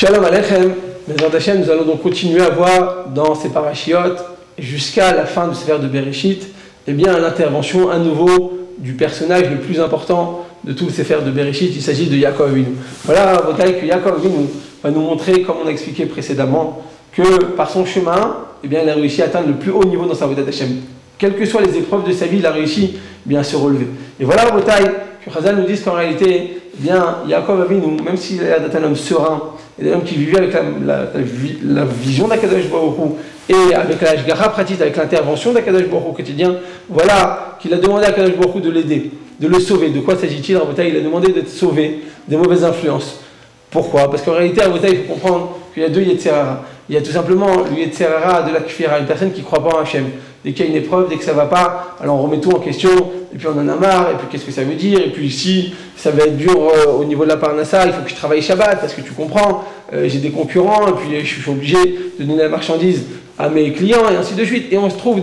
Shalom Aleichem, Bezrat Hashem, nous allons donc continuer à voir dans ces parachiotes, jusqu'à la fin de ce vers de Bereshit, eh bien l'intervention à nouveau du personnage le plus important de tous ces vers de Bereshit. Il s'agit de Yaakov Avinu. Voilà, que Yaakov Avinu va nous montrer, comme on a expliqué précédemment, que par son chemin, eh bien, il a réussi à atteindre le plus haut niveau dans sa Avodat Hashem. Quelles que soient les épreuves de sa vie, il a réussi eh bien, à se relever. Et voilà, que Chazal nous dise qu'en réalité, eh bien, Yaakov Avinu, même s'il a l'air d'être un homme serein, et un homme qui vivait avec la vision d'Akadosh Baruch Hu, et avec la Hashgacha pratique, avec l'intervention d'Akadosh Baruch Hu au quotidien, voilà qu'il a demandé à Akadosh Baruch Hu de l'aider, de le sauver. De quoi s'agit-il? Il a demandé d'être sauvé des mauvaises influences. Pourquoi? Parce qu'en réalité, il faut comprendre qu'il y a deux Yetzirara. Il y a tout simplement le Yetzirara de la Kfira, une personne qui ne croit pas en Hachem. Dès qu'il y a une épreuve, dès que ça ne va pas, alors on remet tout en question, et puis on en a marre, et puis qu'est-ce que ça veut dire, et puis si ça va être dur au niveau de la Parnassa, il faut que je travaille Shabbat, parce que tu comprends, j'ai des concurrents, et puis je suis obligé de donner la marchandise à mes clients, et ainsi de suite. Et on se trouve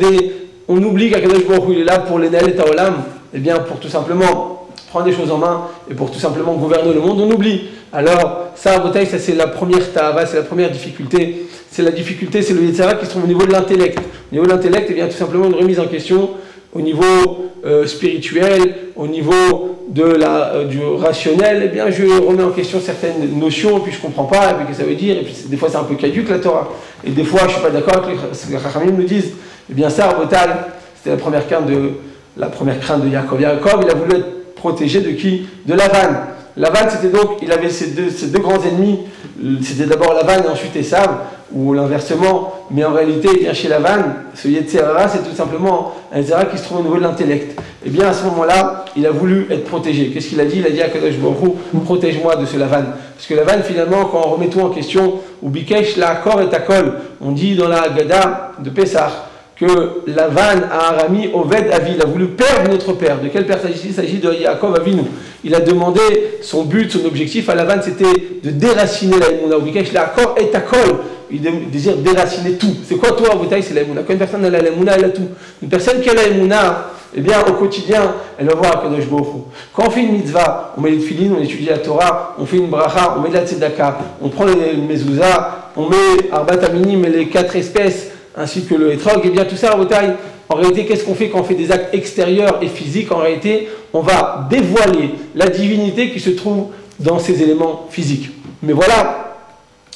on oublie qu'Akadosh Baruch Hu il est là pour l'Enel et Taolam, et bien pour tout simplement prendre des choses en main, et pour tout simplement gouverner le monde, on oublie. Alors, ça, ça c'est la première ta'ava, c'est la première difficulté. C'est la difficulté, c'est le Yetzirah qui se trouve au niveau de l'intellect. Au niveau de l'intellect, eh bien, tout simplement une remise en question au niveau spirituel, au niveau du rationnel. Eh bien, je remets en question certaines notions, et puis je ne comprends pas, et puis qu'est-ce que ça veut dire, et puis des fois c'est un peu caduque la Torah. Et des fois, je ne suis pas d'accord avec ce que les Chachamim nous disent. Eh bien, ça, c'était la première crainte de Yaakov. Yaakov, il a voulu être protégé de qui? De Lavan. Lavan, c'était donc, il avait ses deux grands ennemis, c'était d'abord Lavan et ensuite Esav, ou l'inversement, mais en réalité, bien chez Lavan, ce Yetzirah, c'est tout simplement un Yetzirah qui se trouve au niveau de l'intellect. Et bien à ce moment-là, il a voulu être protégé. Qu'est-ce qu'il a dit? Il a dit à Kadosh Baruch Hu, protège-moi de ce Lavan. Parce que Lavan, finalement, quand on remet tout en question, ou Bikesh la Kor et Takol, on dit dans la Haggadah de Pessah, que Lavan a Arami Oved Avi, il a voulu perdre notre père. De quel père s'agit-il? Il s'agit de Yaakov Avinu. Il a demandé, son but, son objectif à Lavan, c'était de déraciner la Emouna. Ubikesh la Kor et Takol. Il désire déraciner tout. C'est quoi toi, Aboutaï? C'est la Emouna. Quand une personne a la Emouna, elle a tout. Une personne qui a la Emouna, eh bien, au quotidien, elle va voir Akadosh Baruch Hu. Quand on fait une mitzvah, on met les tefilines, on étudie la Torah, on fait une bracha, on met de la tzedaka, on prend le mezouza, on met Arbat Aminim, les 4 espèces, ainsi que le hétrog, et bien tout ça, en réalité, qu'est-ce qu'on fait quand on fait des actes extérieurs et physiques? En réalité, on va dévoiler la divinité qui se trouve dans ces éléments physiques. Mais voilà,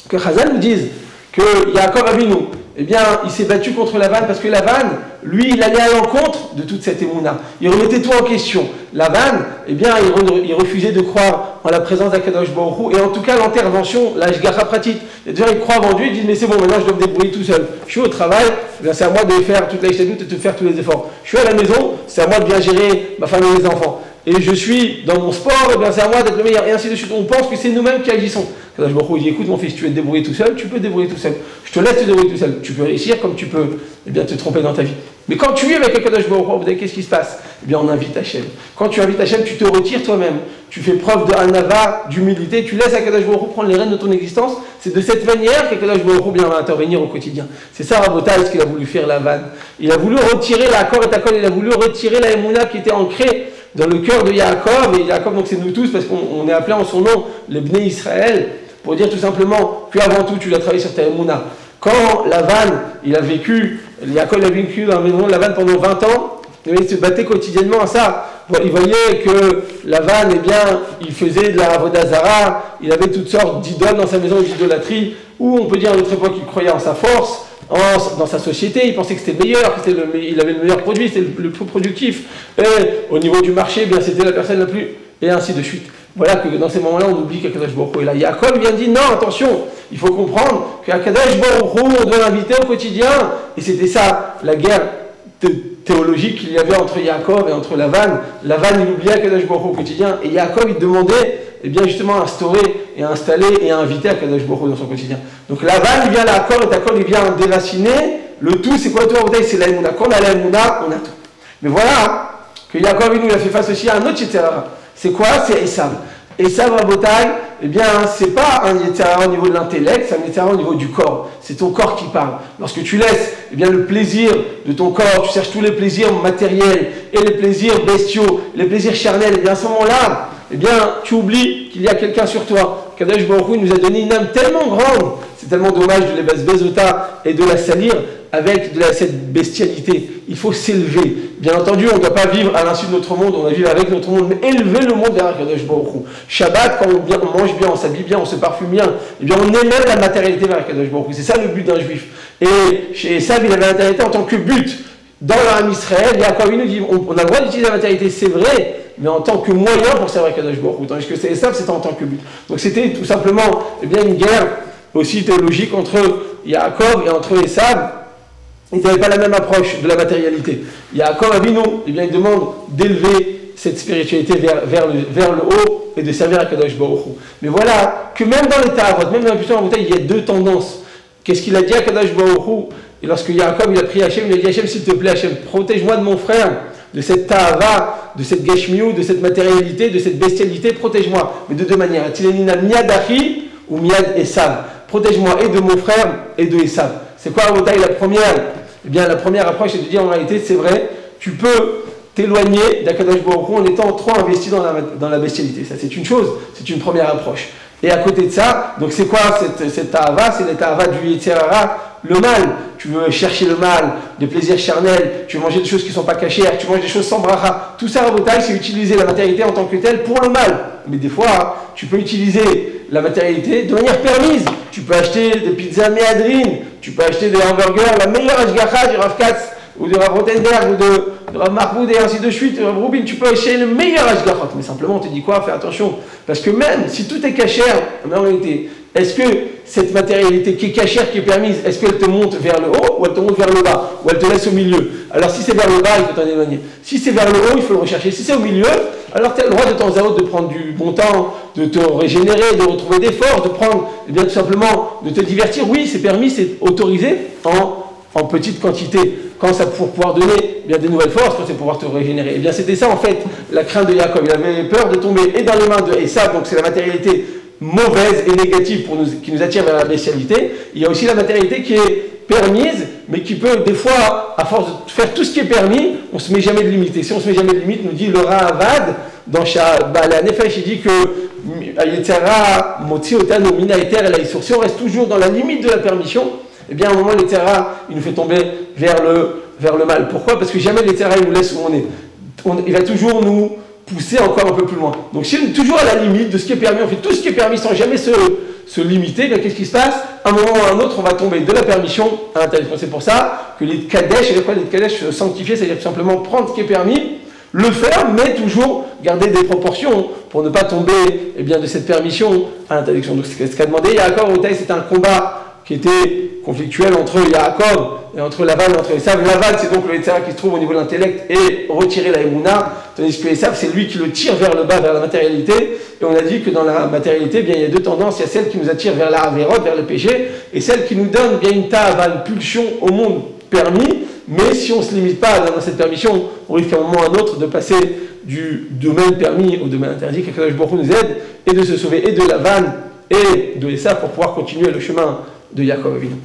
que Chazal nous dise que Yaakov Avinu, eh bien, il s'est battu contre Lavan parce que Lavan, lui, il allait à l'encontre de toute cette émouna. Il remettait tout en question. Lavan, eh bien, il refusait de croire en la présence d'Akadosh Baruch Hu et en tout cas l'intervention, la Hashgacha pratique. Et déjà, il croit en Dieu, il dit mais c'est bon, maintenant je dois me débrouiller tout seul. Je suis au travail, eh bien, c'est à moi de faire toute la histoire, de faire tous les efforts. Je suis à la maison, c'est à moi de bien gérer ma femme et les enfants. Et je suis dans mon sport, eh bien, c'est à moi d'être le meilleur. Et ainsi de suite. On pense que c'est nous-mêmes qui agissons. Akadosh Baruch Hu dit écoute mon fils, tu veux te débrouiller tout seul, tu peux te débrouiller tout seul. Je te laisse te débrouiller tout seul. Tu peux réussir comme tu peux eh bien, te tromper dans ta vie. Mais quand tu es avec Akadosh Baruch Hu, qu'est-ce qui se passe? Eh bien, on invite Hachem. Quand tu invites Hachem, tu te retires toi-même. Tu fais preuve d'anava, d'humilité. Tu laisses Akadosh Baruch Hu prendre les rênes de ton existence. C'est de cette manière qu'Akadosh Baruch Hu va intervenir au quotidien. C'est ça, Rabotai, ce qu'il a voulu faire Lavan. Il a voulu retirer la Kor et Takol, il a voulu retirer la Emouna qui était ancrée dans le cœur de Yaakov. Et Yaakov, donc c'est nous tous, parce qu'on est appelé en son nom, le Bnei Israël, pour dire tout simplement qu'avant tout, tu dois travailler sur ta Emouna. Quand Lavan, il a vécu, Yaakov a vécu dans la maison de Lavan pendant 20 ans, il se battait quotidiennement à ça. Il voyait que Lavan, eh bien, il faisait de la Avodah Zara, il avait toutes sortes d'idoles dans sa maison, d'idolâtrie, où on peut dire à notre époque qu'il croyait en sa force, dans sa société, il pensait que c'était le meilleur, il avait le meilleur produit, c'était le plus productif. Et au niveau du marché, eh bien, c'était la personne la plus... Et ainsi de suite. Voilà que dans ces moments-là, on oublie qu'Akadosh Baruch Hu est là. Yaakov vient dire non, attention, il faut comprendre qu'Akadosh Baruch Hu, on doit l'inviter au quotidien. Et c'était ça, la guerre théologique qu'il y avait entre Yaakov et entre Lavan. Lavan, il oubliait Akadosh Baruch Hu au quotidien. Et Yaakov, il demandait, eh bien, justement, à instaurer et à installer et à inviter Akadosh Baruch Hu dans son quotidien. Donc Lavan, il vient là, Kor et Takol, il vient déraciner. Le tout, c'est quoi tout? C'est la Emouna. Quand on a la Emouna, on a tout. Mais voilà que Yaakov, il a fait face aussi à un autre Yetzirah. C'est quoi? C'est Esav. Esav Rabotai, eh bien, c'est pas un Yetzirah au niveau de l'intellect, c'est un Yetzirah au niveau du corps. C'est ton corps qui parle. Lorsque tu laisses, eh bien, le plaisir de ton corps, tu cherches tous les plaisirs matériels et les plaisirs bestiaux, les plaisirs charnels, et bien à ce moment-là, eh bien, tu oublies qu'il y a quelqu'un sur toi. Kadosh Baruch Hu nous a donné une âme tellement grande, c'est tellement dommage de les bezota et de la salir avec cette bestialité. Il faut s'élever. Bien entendu, on ne doit pas vivre à l'insu de notre monde, on doit vivre avec notre monde, mais élever le monde vers Kadosh Baruch Hu. Shabbat, quand on mange bien, on s'habille bien, on se parfume bien, eh bien on élève la matérialité vers Kadosh Baruch Hu. C'est ça le but d'un juif. Et chez Esav, il avait la matérialité en tant que but. Dans l'âme Israël, Yaakov il nous dit, on a le droit d'utiliser la matérialité, c'est vrai, mais en tant que moyen pour servir Kadosh Baruch Hu. Tandis que c'est Esav, c'était en tant que but. Donc c'était tout simplement une guerre aussi théologique entre Yaakov et entre Esav. Ils n'avaient pas la même approche de la matérialité. Yaakov Avinu, il demande d'élever cette spiritualité vers le haut et de servir à Kadosh Baruch Hu. Mais voilà que même dans les Ta'avot, même dans la puissance en bouteille, il y a deux tendances. Qu'est-ce qu'il a dit à Kadosh Baruch Hu? Et lorsque Yaakov il a prié Hachem, il a dit Hachem, s'il te plaît, Hachem, protège-moi de mon frère, de cette ta'ava, de cette geshmiou, de cette matérialité, de cette bestialité, protège-moi. Mais de deux manières. Tilenina miad achi ou miad Esav. Protège-moi et de mon frère et de Esav. C'est quoi la première? Eh bien, la première approche, c'est de dire en réalité, c'est vrai, tu peux t'éloigner d'Akadosh Baruch Hu en étant trop investi dans la bestialité. Ça, c'est une chose, c'est une première approche. Et à côté de ça, donc c'est quoi cette ta'ava? C'est la ta'ava du Yetzer Hara, le mal. Tu veux chercher le mal, des plaisirs charnels, tu veux manger des choses qui ne sont pas cachères, tu manges des choses sans bracha. Tout ça, Rabotai, c'est utiliser la matérialité en tant que telle pour le mal. Mais des fois, tu peux utiliser la matérialité de manière permise. Tu peux acheter des pizzas méadrines, tu peux acheter des hamburgers, la meilleure ashgacha du Rav Katz, ou de Rav Rotenberg, ou de Rav Mahmoud, et ainsi de suite, Rav Rubin, tu peux acheter le meilleur ashgachot. Mais simplement, on te dit quoi? Fais attention. Parce que même si tout est cachère, en réalité, est-ce que cette matérialité qui est cachère, qui est permise, est-ce qu'elle te monte vers le haut ou elle te monte vers le bas? Ou elle te laisse au milieu? Alors si c'est vers le bas, il faut t'en éloigner. Si c'est vers le haut, il faut le rechercher. Si c'est au milieu, alors tu as le droit de temps à autre de prendre du bon temps, de te régénérer, de retrouver des forces, de prendre, eh bien tout simplement, de te divertir. Oui, c'est permis, c'est autorisé en petite quantité. Quand ça pour pouvoir donner bien des nouvelles forces, quand c'est pouvoir te régénérer. Eh bien c'était ça en fait la crainte de Yaakov. Il avait peur de tomber et dans les mains de Esav, donc c'est la matérialité mauvaise et négative qui nous attire vers la bestialité. Il y a aussi la matérialité qui est permise, mais qui peut, des fois, à force de faire tout ce qui est permis, on ne se met jamais de limite. Et si on ne se met jamais de limite, nous dit le Ravad, dans la Nefesh, il dit que si on reste toujours dans la limite de la permission, eh bien à un moment, l'Etzera, il nous fait tomber vers le mal. Pourquoi? Parce que jamais l'Etzera, il nous laisse où on est. Il va toujours nous pousser encore un peu plus loin. Donc si on est toujours à la limite de ce qui est permis, on fait tout ce qui est permis sans jamais se limiter, qu'est-ce qui se passe? À un moment ou à un autre, on va tomber de la permission à l'interdiction. C'est pour ça que les Kadesh, et les Kadesh sanctifiés, c'est-à-dire simplement prendre ce qui est permis, le faire, mais toujours garder des proportions pour ne pas tomber de cette permission à l'interdiction. Donc ce qu'a demandé Yaakov au Taï, c'est un combat qui était conflictuel entre Yaakov et entre Lavan et entre Esav. Lavan, c'est donc le Yetzirah qui se trouve au niveau de l'intellect et retirer la Emouna, tandis que Esav, c'est lui qui le tire vers le bas, vers la matérialité. Et on a dit que dans la matérialité, il y a deux tendances. Il y a celle qui nous attire vers la Averot, vers le péché, et celle qui nous donne une ta'ava, une pulsion au monde permis. Mais si on ne se limite pas dans cette permission, on risque à un moment ou à un autre de passer du domaine permis au domaine interdit. Que Kadosh Baruch Hu nous aide et de se sauver et de Lavan et de Esav pour pouvoir continuer le chemin de Yaakov Avinu.